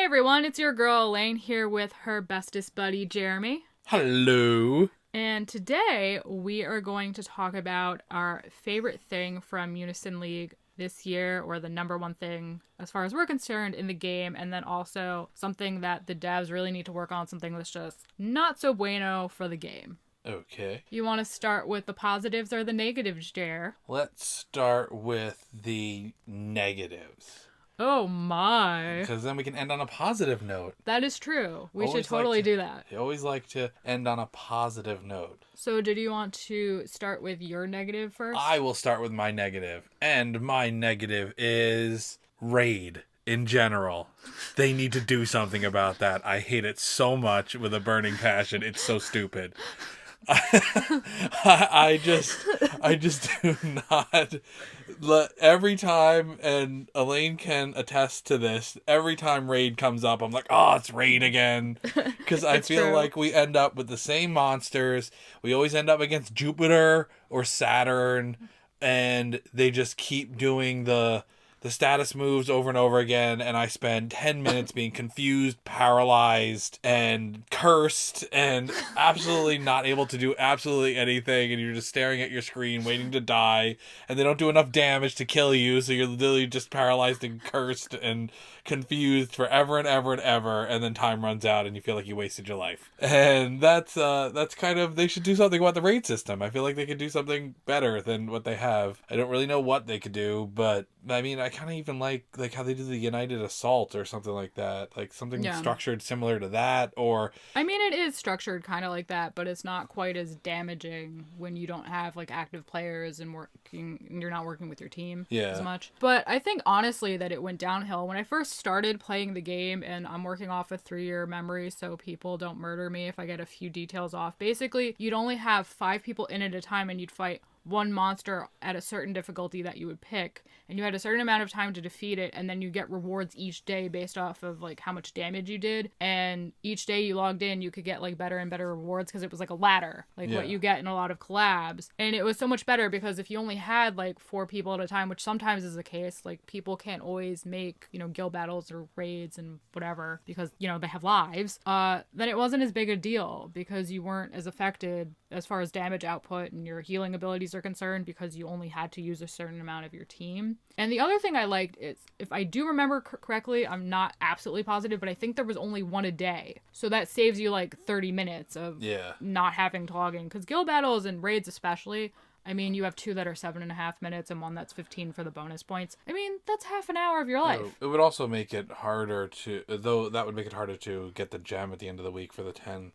everyone, it's your girl Elaine here with her bestest buddy Jeremy. Hello. And today we are going to talk about our favorite thing from Unison League this year, or the number one thing as far as we're concerned in the game, and then also something that the devs really need to work on, something that's just not so bueno for the game. Okay. You want to start with the positives or the negatives, Jer? Let's start with the negatives. Oh my. Because then we can end on a positive note. That is true. We Always should totally do that. I always like to end on a positive note. So did you want to start with your negative first? I will start with my negative. And my negative is Raid in general. They need to do something about that. I hate it so much with a burning passion. It's so stupid. I just do not every time, and Elaine can attest to this, every time Raid comes up, I'm like, oh, it's Raid again. Because I feel like we end up with the same monsters. We always end up against Jupiter or Saturn, and they just keep doing the status moves over and over again, and I spend 10 minutes being confused, paralyzed, and cursed, and absolutely not able to do absolutely anything, and you're just staring at your screen, waiting to die, and they don't do enough damage to kill you, so you're literally just paralyzed and cursed and confused forever and ever and ever, and then time runs out, and you feel like you wasted your life. And that's kind of, they should do something about the raid system. I feel like they could do something better than what they have. I don't really know what they could do, but I mean, I kind of even like how they do the United Assault or something like that. Like something structured similar to that, or... I mean, it is structured kind of like that, but it's not quite as damaging when you don't have, like, active players and you're not working with your team as much. But I think, honestly, that it went downhill. When I first started playing the game, and I'm working off a 3-year memory, so people don't murder me if I get a few details off. Basically, you'd only have 5 people in at a time, and you'd fight one monster at a certain difficulty that you would pick, and you had a certain amount of time to defeat it, and then you get rewards each day based off of, like, how much damage you did, and each day you logged in, you could get, like, better and better rewards, because it was like a ladder, like what you get in a lot of collabs, and it was so much better, because if you only had, like, 4 people at a time, which sometimes is the case, like, people can't always make, you know, guild battles or raids and whatever, because, you know, they have lives, then it wasn't as big a deal, because you weren't as affected as far as damage output and your healing abilities are concerned, because you only had to use a certain amount of your team. And the other thing I liked is, if I do remember correctly, I'm not absolutely positive, but I think there was only one a day. So that saves you like 30 minutes of not having to log in. Because guild battles and raids especially, I mean, you have 2 that are 7.5 minutes and 1 that's 15 for the bonus points. I mean, that's half an hour of your life. It would also make it harder to get the gem at the end of the week for the 10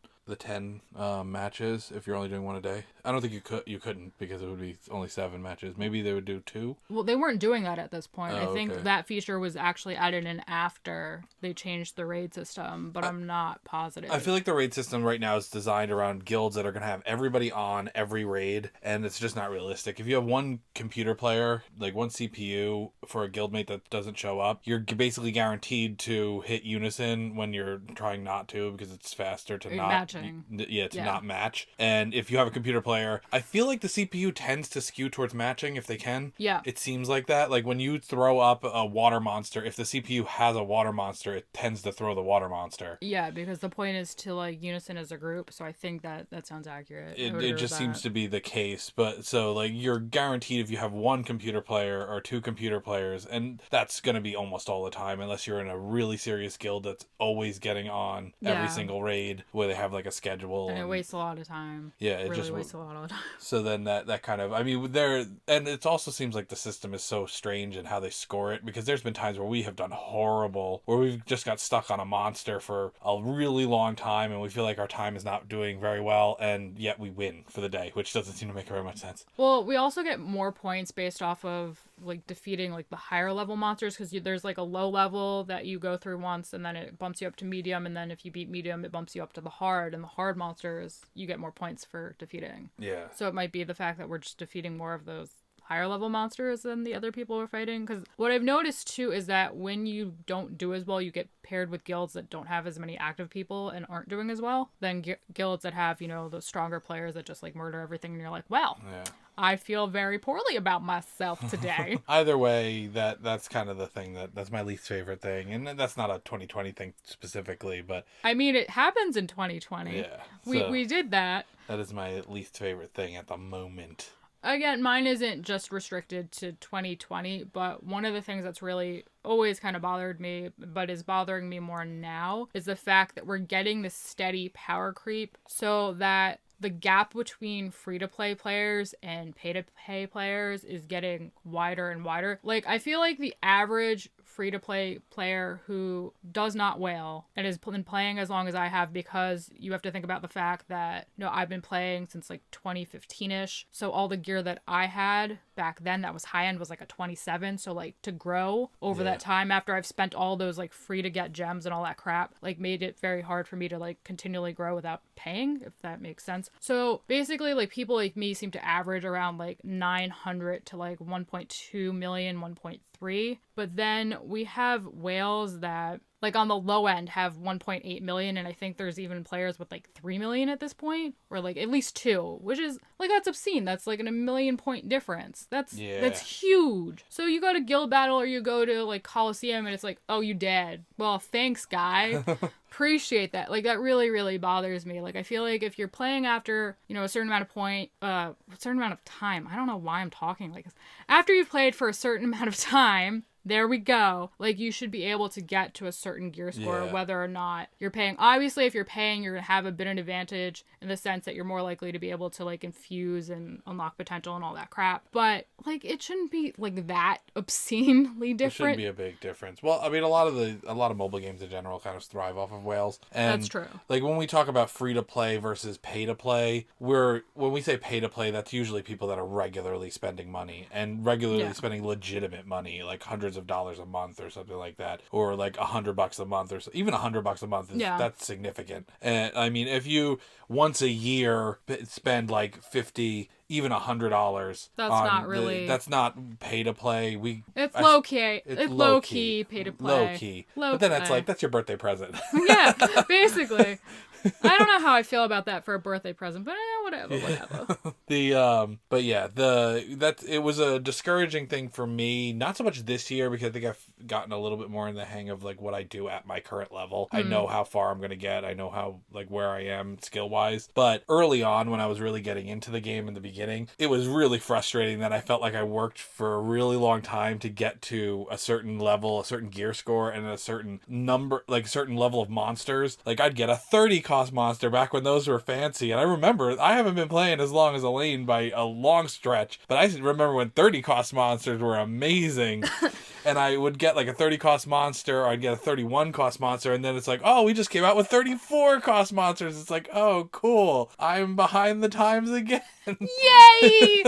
matches if you're only doing one a day. I don't think you couldn't, because it would be only 7 matches. Maybe they would do 2. Well, they weren't doing that at this point. I think that feature was actually added in after they changed the raid system, but I'm not positive. I feel like the raid system right now is designed around guilds that are going to have everybody on every raid, and it's just not realistic. If you have one computer player, like one CPU for a guildmate that doesn't show up, you're basically guaranteed to hit Unison when you're trying not to, because it's faster to not matching. Not match. And if you have a computer player, I feel like the CPU tends to skew towards matching if they can. Yeah. It seems like that. Like when you throw up a water monster, if the CPU has a water monster, it tends to throw the water monster. Yeah, because the point is to, like, Unison as a group, so I think that sounds accurate. It just seems to be the case. But so, like, you're guaranteed if you have one computer player or 2 computer players, and that's going to be almost all the time, unless you're in a really serious guild that's always getting on every single raid where they have, like, a schedule. And it wastes a lot of time. Yeah, it really just wastes a lot of time. So then that kind of, I mean, and it also seems like the system is so strange in how they score it, because there's been times where we have done horrible, where we've just got stuck on a monster for a really long time, and we feel like our time is not doing very well, and yet we win for the day, which doesn't seem to make very much sense. Well, we also get more points based off of, like, defeating, like, the higher level monsters, because there's, like, a low level that you go through once, and then it bumps you up to medium, and then if you beat medium, it bumps you up to the hard, and the hard monsters you get more points for defeating. Yeah. So it might be the fact that we're just defeating more of those higher level monsters than the other people we're fighting. Because what I've noticed too is that when you don't do as well, you get paired with guilds that don't have as many active people and aren't doing as well than guilds that have, you know, the stronger players that just like murder everything, and you're like, well, I feel very poorly about myself today. Either way, that's kind of the thing that's my least favorite thing, and that's not a 2020 thing specifically, but I mean, it happens in 2020. Yeah, we did that. That is my least favorite thing at the moment. Again, mine isn't just restricted to 2020, but one of the things that's really always kind of bothered me, but is bothering me more now, is the fact that we're getting this steady power creep, so that the gap between free-to-play players and pay-to-play players is getting wider and wider. Like, I feel like the average free-to-play player who does not whale and has been playing as long as I have, because you have to think about the fact that, you know, I've been playing since like 2015-ish. So all the gear that I had back then that was high-end was like a 27. So like to grow over that time after I've spent all those like free-to-get gems and all that crap, like made it very hard for me to like continually grow without paying, if that makes sense. So basically, like, people like me seem to average around like 900 to like 1.2 million, 1.3. But then we have whales that, like, on the low end have 1.8 million, and I think there's even players with like 3 million at this point, or like at least 2, which is like, that's obscene. That's like a million point difference. That's huge. So you go to guild battle or you go to like Coliseum and it's like, oh, you dead. Well, thanks, guy. Appreciate that. Like, that really, really bothers me. Like, I feel like if you're playing after, you know, a certain amount of time, I don't know why I'm talking like this. After you've played for a certain amount of time, there we go. Like, you should be able to get to a certain gear score, whether or not you're paying. Obviously, if you're paying, you're going to have a bit of an advantage in the sense that you're more likely to be able to, like, infuse and unlock potential and all that crap. But, like, it shouldn't be, like, that obscenely different. It shouldn't be a big difference. Well, I mean, a lot of mobile games in general kind of thrive off of whales. And, that's true. Like, when we talk about free-to-play versus pay-to-play, when we say pay-to-play, that's usually people that are regularly spending money and regularly spending legitimate money, like hundreds of dollars a month or something like that, or like $100 a month, or even $100 a month that's significant. And I mean, if you once a year spend like $50, even $100, that's not pay to play. It's low key. It's low key pay to play. Low key. But then that's your birthday present. Yeah, basically. I don't know how I feel about that for a birthday present, but whatever. It was a discouraging thing for me. Not so much this year, because I think I've gotten a little bit more in the hang of like what I do at my current level. I know how far I'm going to get. I know how, like, where I am skill wise. But early on, when I was really getting into the game in the beginning, it was really frustrating that I felt like I worked for a really long time to get to a certain level, a certain gear score, and a certain number, like certain level of monsters. Like, I'd get a 30 cost monster back when those were fancy, and I remember, I haven't been playing as long as Elaine by a long stretch, but I remember when 30 cost monsters were amazing. And I would get like a 30 cost monster, or I'd get a 31 cost monster, and then it's like, oh, we just came out with 34 cost monsters. It's like, oh, cool, I'm behind the times again. Yay!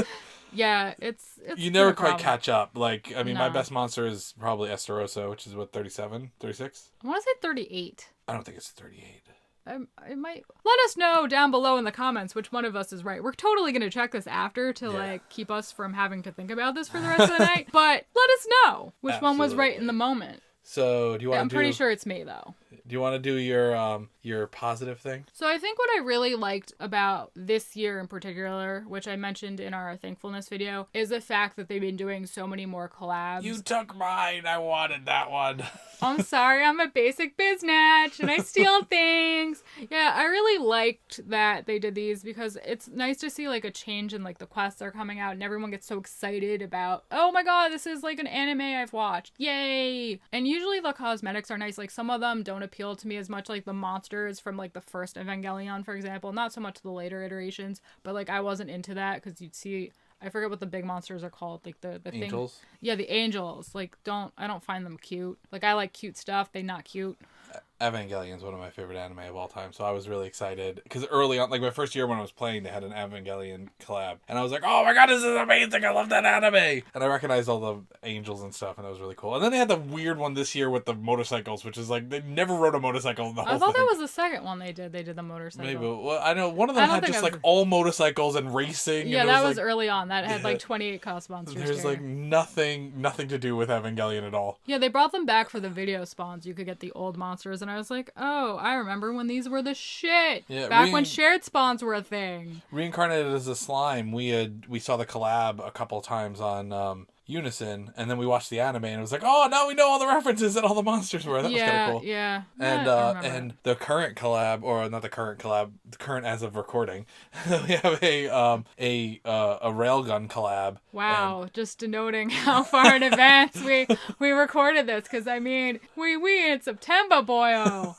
Yeah, it's you never quite catch up. Like, I mean, my best monster is probably Esterosa, which is what, 37, 36? I want to say 38. I don't think it's 38. I might. Let us know down below in the comments which one of us is right. We're totally going to check this after to like keep us from having to think about this for the rest of the night. But let us know which one was right in the moment. So do you want to I'm pretty sure it's me, though. Do you want to do your positive thing? So I think what I really liked about this year in particular, which I mentioned in our thankfulness video, is the fact that they've been doing so many more collabs. You took mine. I wanted that one. I'm sorry, I'm a basic biznatch and I steal things. Yeah, I really liked that they did these because it's nice to see like a change in like the quests that are coming out and everyone gets so excited about, oh my god, this is like an anime I've watched. Yay! And usually the cosmetics are nice. Like, some of them don't appeal to me as much, like the monsters from like the first Evangelion, for example. Not so much the later iterations, but like I wasn't into that because you'd see, I forget what the big monsters are called, like the angels. Yeah, the angels. Like, I don't find them cute. Like, I like cute stuff. They not cute. Evangelion's one of my favorite anime of all time, so I was really excited because early on, like my first year when I was playing, they had an Evangelion collab, and I was like, "Oh my god, this is amazing! I love that anime!" And I recognized all the angels and stuff, and that was really cool. And then they had the weird one this year with the motorcycles, which is like they never rode a motorcycle in the whole thing. I thought that was the second one they did. They did the motorcycle. Maybe. Well, I know one of them had just like all motorcycles and racing. Yeah, and that was like, early on. That had like 28 cost monsters. There's like nothing to do with Evangelion at all. Yeah, they brought them back for the video spawns. You could get the old monsters, and I was like, oh, I remember when these were the shit. Yeah, back when shared spawns were a thing. Reincarnated as a slime, we saw the collab a couple times on Unison, and then we watched the anime, and it was like, oh, now we know all the references and all the monsters were. That was kind of cool. Yeah. And the current collab, or not the current collab, the current as of recording, we have a railgun collab. Wow, just denoting how far in advance we recorded this, because I mean, we in September, boyo.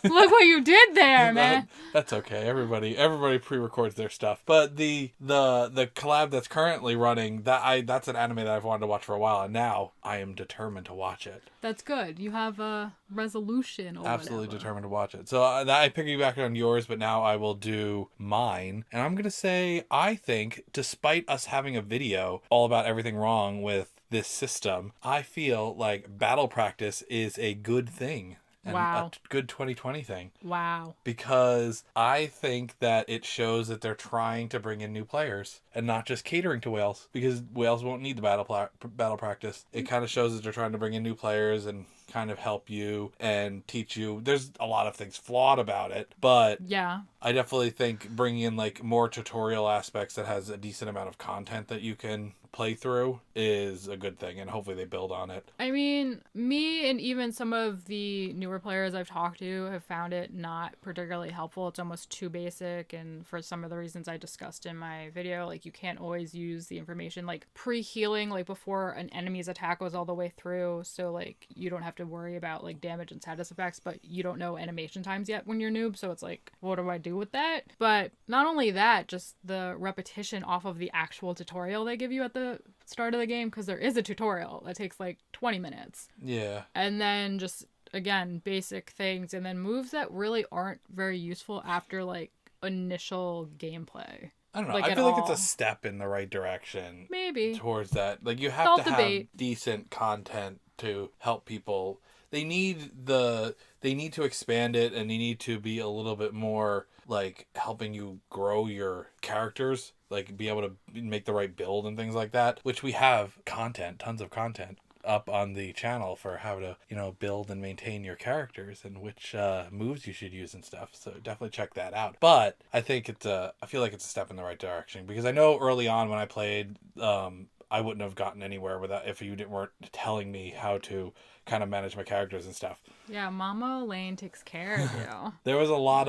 Look what you did there, man. That's okay. Everybody pre-records their stuff. But the collab that's currently running, that's an anime that I've wanted to watch for a while, and now I am determined to watch it. That's good. You have a resolution or Absolutely whatever. Determined to watch it. So I piggybacked on yours, but now I will do mine. And I'm going to say, I think, despite us having a video all about everything wrong with this system, I feel like battle practice is a good thing. And a good 2020 thing. Wow. Because I think that it shows that they're trying to bring in new players and not just catering to whales, because whales won't need the battle practice. It kind of shows that they're trying to bring in new players and kind of help you and teach you. There's a lot of things flawed about it, but yeah, I definitely think bringing in like more tutorial aspects that has a decent amount of content that you can play through is a good thing, and hopefully they build on it. I mean, me and even some of the newer players I've talked to have found it not particularly helpful. It's almost too basic, and for some of the reasons I discussed in my video, like you can't always use the information like pre-healing like before an enemy's attack goes all the way through, so like you don't have to worry about like damage and status effects, but you don't know animation times yet when you're noob, so it's like, what do I do with that? But not only that, just the repetition off of the actual tutorial they give you at the start of the game, because there is a tutorial that takes like 20 minutes. Yeah. And then just, again, basic things, and then moves that really aren't very useful after like initial gameplay. I don't know. I feel like it's a step in the right direction. Maybe. Towards that. Like you have to have decent content to help people. They need to expand it, and they need to be a little bit more like helping you grow your characters, like be able to make the right build and things like that, which we have tons of content up on the channel for how to, build and maintain your characters and which moves you should use and stuff. So definitely check that out. But I think I feel like it's a step in the right direction, because I know early on when I played, I wouldn't have gotten anywhere with that if you weren't telling me how to kind of manage my characters and stuff. Yeah, Mama Elaine takes care of you. There was a lot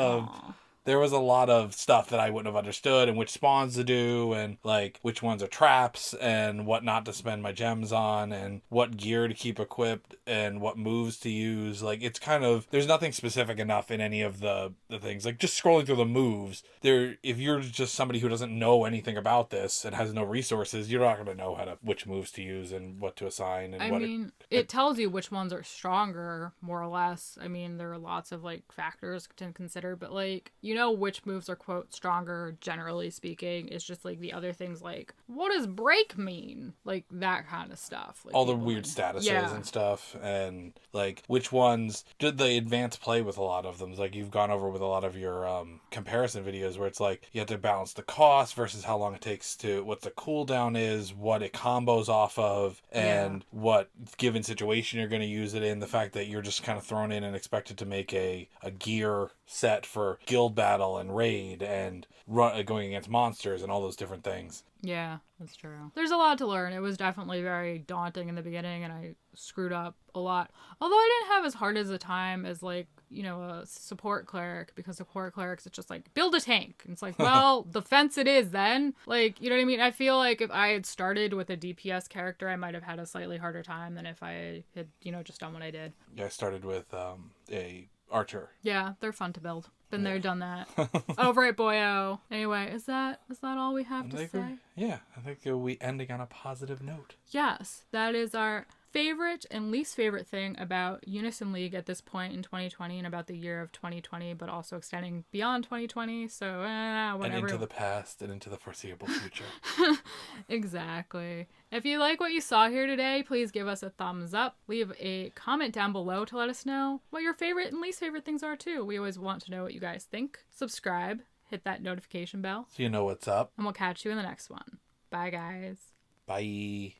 of stuff that I wouldn't have understood, and which spawns to do, and like which ones are traps, and what not to spend my gems on, and what gear to keep equipped, and what moves to use. Like it's kind of, there's nothing specific enough in any of the things. Like just scrolling through the moves, if you're just somebody who doesn't know anything about this and has no resources, you're not going to know which moves to use and what to assign. And it tells you which ones are stronger, more or less. I mean, there are lots of like factors to consider, but like which moves are quote stronger, generally speaking. It's just like the other things, like what does break mean, like that kind of stuff, like all the weird statuses and stuff, and like which ones did the advanced play with. A lot of them, like you've gone over with a lot of your comparison videos, where it's like you have to balance the cost versus how long it takes to, what the cooldown is, what it combos off of, and what given situation you're going to use it in. The fact that you're just kind of thrown in and expected to make a gear set for guild battle and raid and going against monsters and all those different things. Yeah, that's true. There's a lot to learn. It was definitely very daunting in the beginning, and I screwed up a lot. Although I didn't have as hard as a time as like, a support cleric, because support clerics, it's just like, build a tank. And it's like, well, defense it is then. Like, you know what I mean? I feel like if I had started with a DPS character, I might have had a slightly harder time than if I had, just done what I did. Yeah, I started with a archer. Yeah, they're fun to build. Been there, done that. Over right, boyo. Anyway, is that all we have to say? I think we ending on a positive note. Yes, that is our favorite and least favorite thing about Unison League at this point in 2020 and about the year of 2020, but also extending beyond 2020. So, whatever. And into the past and into the foreseeable future. Exactly. If you like what you saw here today, please give us a thumbs up. Leave a comment down below to let us know what your favorite and least favorite things are, too. We always want to know what you guys think. Subscribe. Hit that notification bell. So you know what's up. And we'll catch you in the next one. Bye, guys. Bye.